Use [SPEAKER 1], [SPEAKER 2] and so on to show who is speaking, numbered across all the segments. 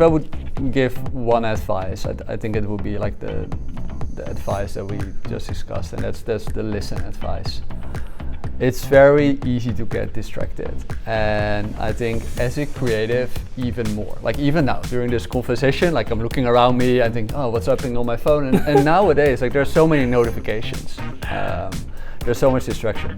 [SPEAKER 1] if I would give one advice, I think it would be like the advice that we just discussed, and that's the listen advice. It's very easy to get distracted, and I think as a creative even more. Like even now during this conversation, like I'm looking around me, I think, oh, what's happening on my phone? And nowadays, like there's so many notifications, there's so much distraction.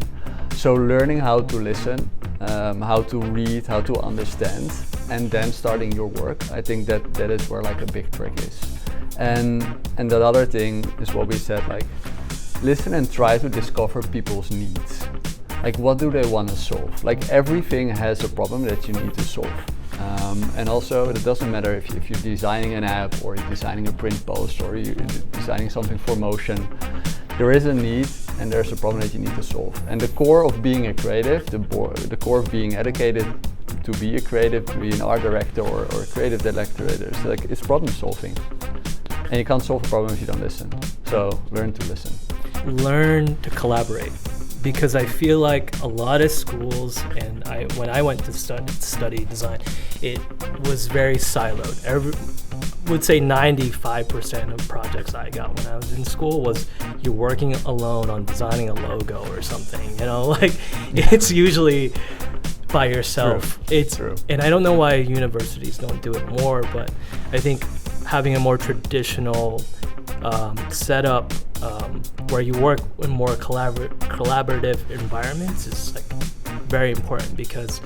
[SPEAKER 1] So learning how to listen, how to read, how to understand, and then starting your work, I think that is where like a big trick is. And that other thing is what we said, like listen and try to discover people's needs. Like what do they want to solve? Like everything has a problem that you need to solve. And also it doesn't matter if you're designing an app or you're designing a print post or you're designing something for motion. There is a need and there's a problem that you need to solve. And the core of being a creative, the core of being educated to be a creative, to be an art director or a creative director, it's problem solving. And you can't solve a problem if you don't listen. So learn to listen. Learn
[SPEAKER 2] to collaborate. Because I feel like a lot of schools, and when I went to study design, it was very siloed. Would say 95% of projects I got when I was in school was you're working alone on designing a logo or something. You know, like it's usually by yourself.
[SPEAKER 1] True.
[SPEAKER 2] And I don't know why universities don't do it more, but I think having a more traditional setup where you work in more collaborative environments is like very important, because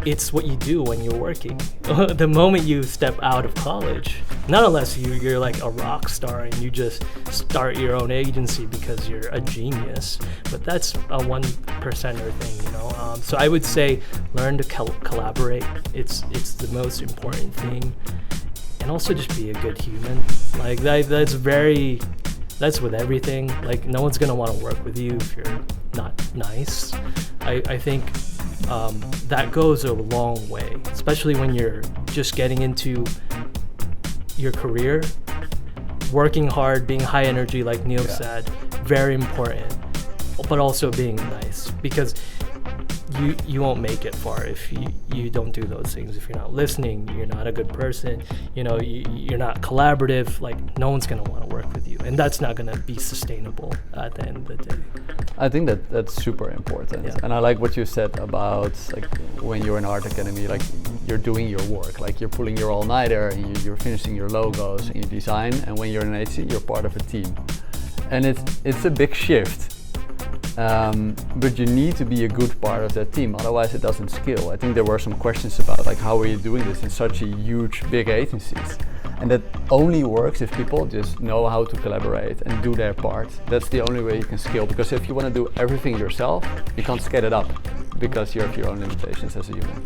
[SPEAKER 2] it's what you do when you're working. The moment you step out of college, not unless you're like a rock star and you just start your own agency because you're a genius, but that's a 1%er thing, you know. So I would say learn to collaborate. It's the most important thing. And also just be a good human. Like that's with everything. Like no one's gonna want to work with you if you're not nice. I think that goes a long way, especially when you're just getting into your career. Working hard, being high energy, like Neil said, very important. But also being nice, because you won't make it far if you don't do those things. If you're not listening, you're not a good person, you know, you're not collaborative, like no one's going to want to work with you, and that's not going to be sustainable at the end of the day.
[SPEAKER 1] I think that's super important. And I like what you said about like when you're in art academy, like you're doing your work, like you're pulling your all-nighter and you're finishing your logos and you design, and when you're in an AC, you're part of a team, and it's a big shift. But you need to be a good part of that team, otherwise it doesn't scale. I think there were some questions about like how are you doing this in such a huge, big agencies, and that only works if people just know how to collaborate and do their part. That's the only way you can scale, because if you want to do everything yourself, you can't scale it up because you have your own limitations as a human.